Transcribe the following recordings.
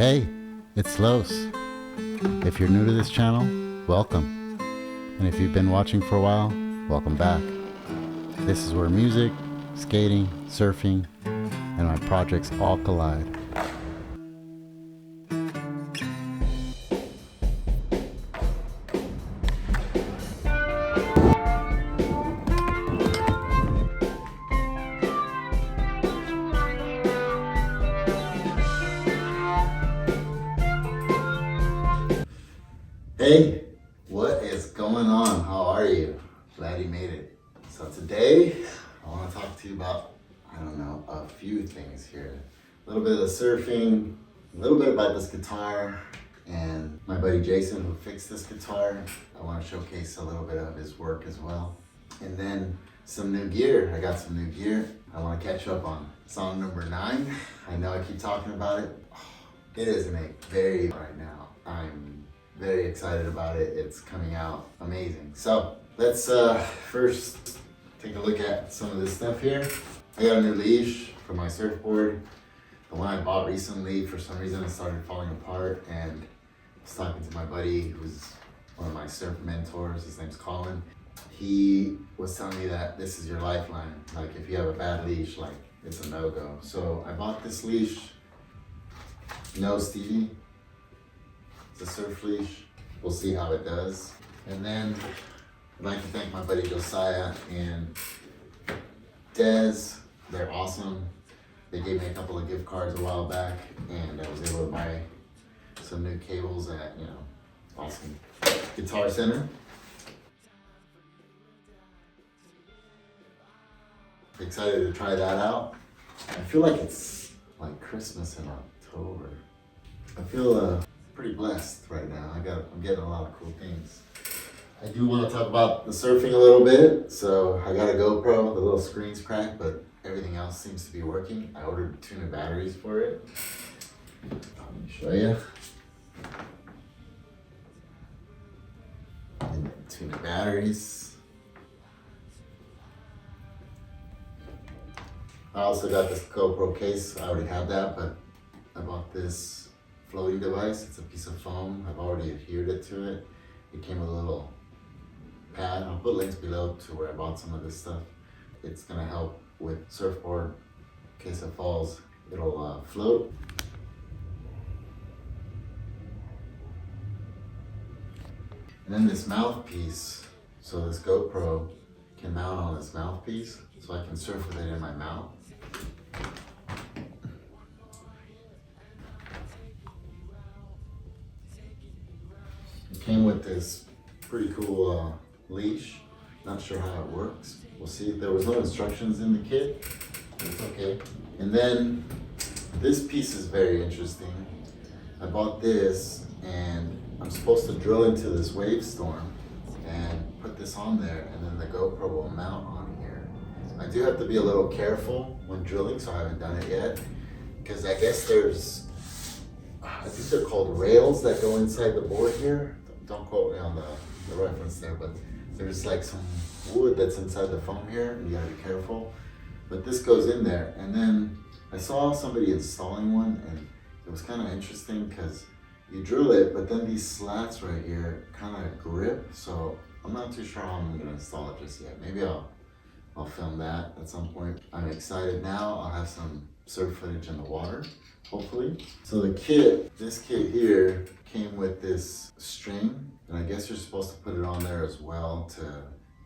Hey, it's Los. If you're new to this channel, welcome. And if you've been watching for a while, welcome back. This is where music, skating, surfing, and my projects all collide. Hey, what is going on? How are you? Glad you made it. So today, I want to talk to you about, a few things here. A little bit of the surfing, a little bit about this guitar, and my buddy Jason who fixed this guitar. I want to showcase a little bit of his work as well. And then some new gear. I got some new gear. I want to catch up on song number 9. I know I keep talking about it. It is in a very right now. I'm very excited about it. It's coming out amazing. So let's first take a look at some of this stuff here. I got a new leash for my surfboard. The one I bought recently, for some reason it started falling apart, and I was talking to my buddy who's one of my surf mentors. His name's Colin. He was telling me that this is your lifeline. Like if you have a bad leash, like it's a no-go. So I bought this leash. No Stevie. It's a surf leash. We'll see how it does. And then I'd like to thank my buddy Josiah and Dez. They're awesome. They gave me a couple of gift cards a while back, and I was able to buy some new cables at, awesome Guitar Center. Excited to try that out. I feel like it's like Christmas in October. I feel pretty blessed right now. I'm getting a lot of cool things. I do want to talk about the surfing a little bit. So I got a GoPro, the little screen's cracked, but everything else seems to be working. I ordered 2 new batteries for it. Let me show you. 2 new batteries. I also got this GoPro case. I already have that, but I bought this floating device. It's a piece of foam. I've already adhered it to it. It came with a little pad. I'll put links below to where I bought some of this stuff. It's gonna help with surfboard. In case it falls, it'll float. And then this mouthpiece. So this GoPro can mount on this mouthpiece, so I can surf with it in my mouth. Came with this pretty cool leash. Not sure how it works. We'll see. There was no instructions in the kit. It's okay. And then this piece is very interesting. I bought this, and I'm supposed to drill into this wave storm and put this on there, and then the GoPro will mount on here. I do have to be a little careful when drilling, so I haven't done it yet, because I guess I think they're called rails that go inside the board here. Don't quote me on the reference there, but there's like some wood that's inside the foam here, and you gotta be careful. But this goes in there, and then I saw somebody installing one, and it was kind of interesting because you drill it, but then these slats right here kind of grip. So I'm not too sure how I'm gonna install it just yet. Maybe I'll film that at some point. I'm excited now. I'll have some surf footage in the water, hopefully. So this kit here came with this string, and I guess you're supposed to put it on there as well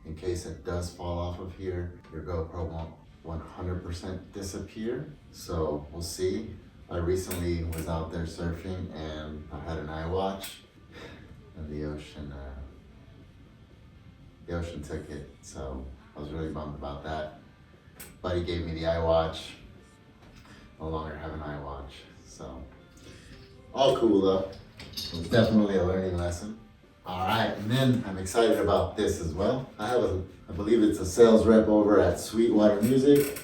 in case it does fall off of here, your GoPro won't 100% disappear. So we'll see. I recently was out there surfing, and I had an iWatch, and the ocean took it. So I was really bummed about that. Buddy gave me the iWatch. No longer have an iWatch. So all cool though. It was definitely a learning lesson. All right, and then I'm excited about this as well. I believe it's a sales rep over at Sweetwater Music,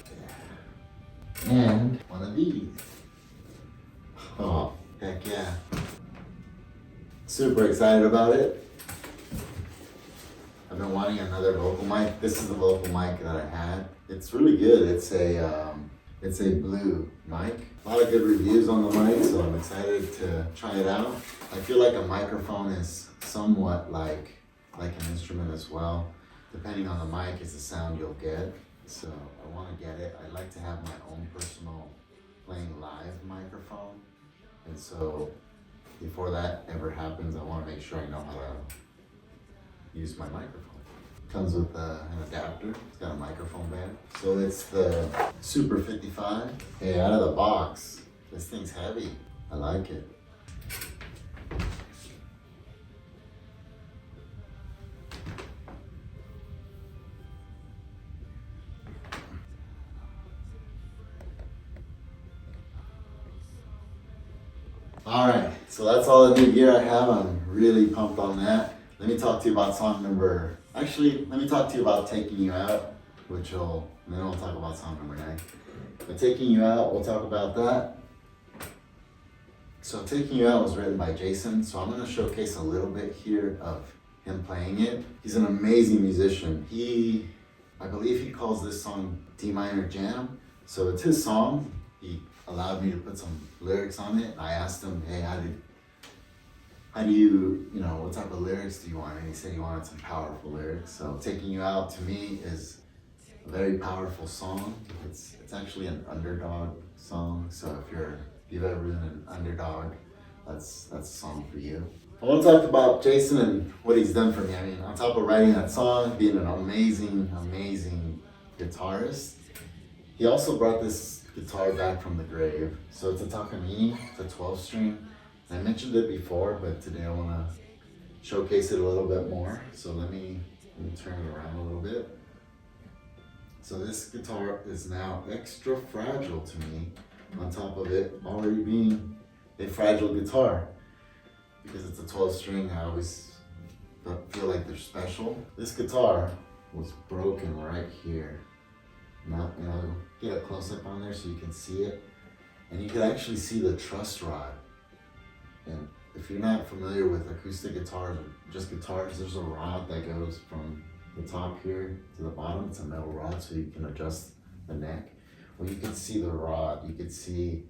and one of these. Oh, heck yeah. Super excited about it. I've been wanting another vocal mic. This is the vocal mic that I had. It's really good. It's a blue mic. A lot of good reviews on the mic, so I'm excited to try it out. I feel like a microphone is somewhat like an instrument as well. Depending on the mic is the sound you'll get. So I want to get it. I'd like to have my own personal playing live microphone. And so before that ever happens, I want to make sure I know how to use my microphone. Comes with an adapter. It's got a microphone bag. So it's the Super 55. Hey, out of the box, this thing's heavy. I like it. All right, so that's all the new gear I have. I'm really pumped on that. Let me talk to you about song number. Actually, let me talk to you about Taking You Out, and then we'll talk about song number 9. But Taking You Out, we'll talk about that. So Taking You Out was written by Jason, so I'm gonna showcase a little bit here of him playing it. He's an amazing musician. I believe he calls this song D minor jam. So it's his song. He allowed me to put some lyrics on it. I asked him, hey, how do you, what type of lyrics do you want? And he said he wanted some powerful lyrics. So Taking You Out to me is a very powerful song. It's actually an underdog song. So if you've ever been an underdog, that's a song for you. I want to talk about Jason and what he's done for me. I mean, on top of writing that song, being an amazing, amazing guitarist, he also brought this guitar back from the grave. So it's a Takamine, it's a 12 string. I mentioned it before, but today I want to showcase it a little bit more. So let me turn it around a little bit. So this guitar is now extra fragile to me, on top of it already being a fragile guitar. Because it's a 12 string, I always feel like they're special. This guitar was broken right here. Now, get a close up on there so you can see it. And you can actually see the truss rod. And if you're not familiar with acoustic guitars or just guitars, there's a rod that goes from the top here to the bottom. It's a metal rod so you can adjust the neck. Well, you can see the rod, you can see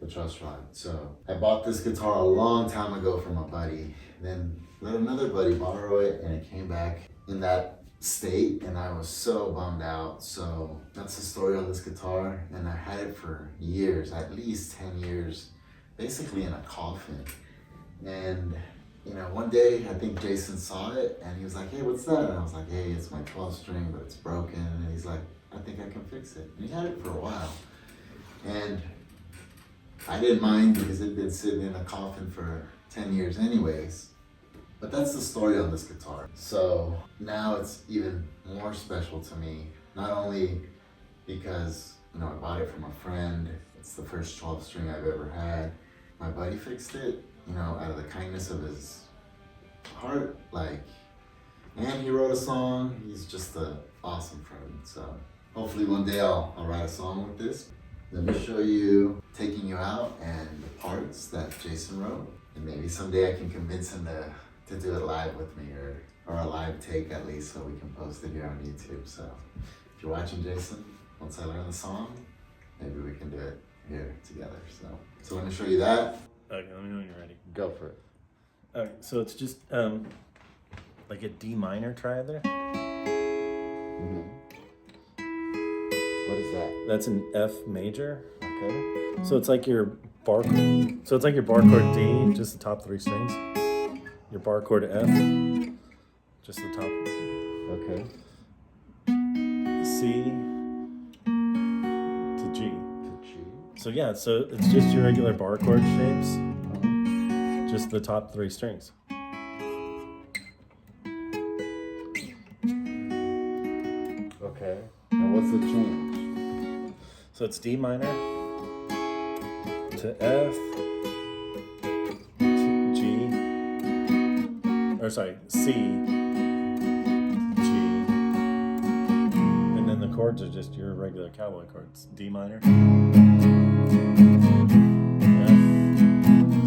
the truss rod. So I bought this guitar a long time ago from a buddy, then let another buddy borrow it, and it came back in that state, and I was so bummed out. So that's the story on this guitar, and I had it for years, at least 10 years, basically in a coffin. And one day I think Jason saw it and he was like, hey, what's that? And I was like, hey, it's my 12 string, but it's broken. And he's like, I think I can fix it. And he had it for a while. And I didn't mind because it'd been sitting in a coffin for 10 years anyways. But that's the story on this guitar. So now it's even more special to me, not only because I bought it from a friend. It's the first 12 string I've ever had. My buddy fixed it, out of the kindness of his heart. And he wrote a song. He's just an awesome friend. So hopefully one day I'll write a song with this. Let me show you Taking You Out and the parts that Jason wrote. And maybe someday I can convince him to do it live with me, or a live take at least, so we can post it here on YouTube. So if you're watching, Jason, once I learn the song, maybe we can do it here together. So let me show you that. Okay, let me know when you're ready. Go for it. Okay, so it's just like a D minor triad. Mm-hmm. What is that? That's an F major. Okay. So it's like your bar. So it's like your bar chord D, just the top 3 strings. Your bar chord F, just the top. Okay. C to G. To G. So yeah, so it's just your regular bar chord shapes, just the top 3 strings. Okay. And what's the change? So it's D minor to F to G, or sorry, C, G, and then the chords are just your regular cowboy chords. D minor, F,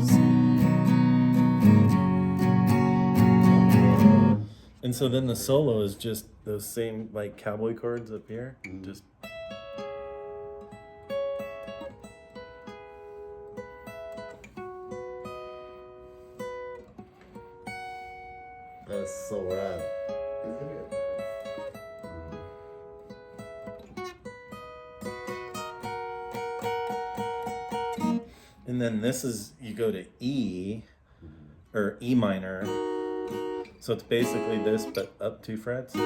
C. And so then the solo is just those same like cowboy chords up here, just. That's so rad. Isn't it? And then this is, you go to E, or E minor. So it's basically this, but up 2 frets. To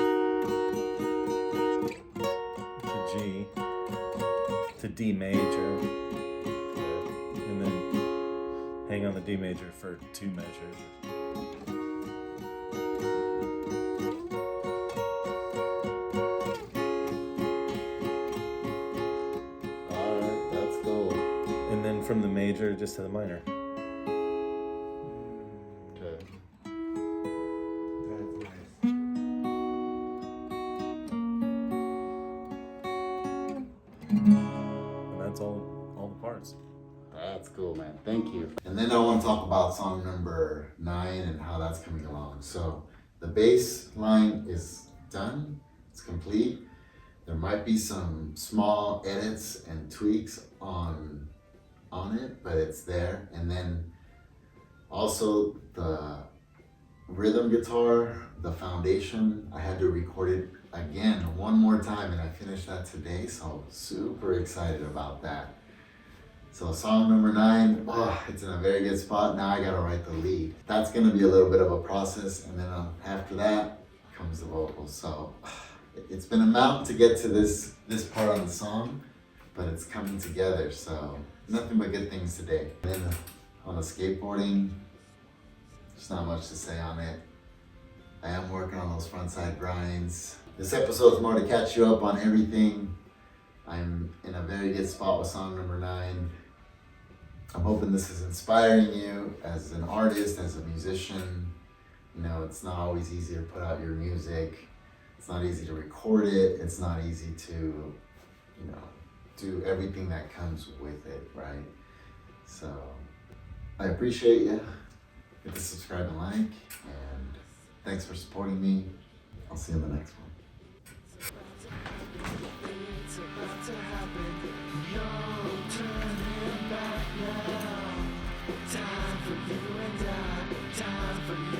G, to D major. And then hang on the D major for 2 measures. Alright, that's cool. And then from the major just to the minor. Okay. That's nice. And that's all the parts. That's cool, man. Thank you. And then I want to talk about song number 9 and how that's coming along. So the bass line is done. It's complete. There might be some small edits and tweaks on it, but it's there. And then also the rhythm guitar, the foundation, I had to record it again one more time, and I finished that today. So super excited about that. So song number 9, it's in a very good spot. Now I gotta write the lead. That's gonna be a little bit of a process, and then after that comes the vocals. So it's been a mountain to get to this part on the song, but it's coming together. So nothing but good things today. And then on the skateboarding, there's not much to say on it. I am working on those frontside grinds. This episode is more to catch you up on everything. I'm in a very good spot with song number 9. I'm hoping this is inspiring you as an artist, as a musician. You know, it's not always easy to put out your music. It's not easy to record it. It's not easy to, you know, do everything that comes with it, right? So I appreciate you. Hit the subscribe and like, and thanks for supporting me. I'll see you in the next one. It's about to happen. No turning back now. Time for you and I. Time for you.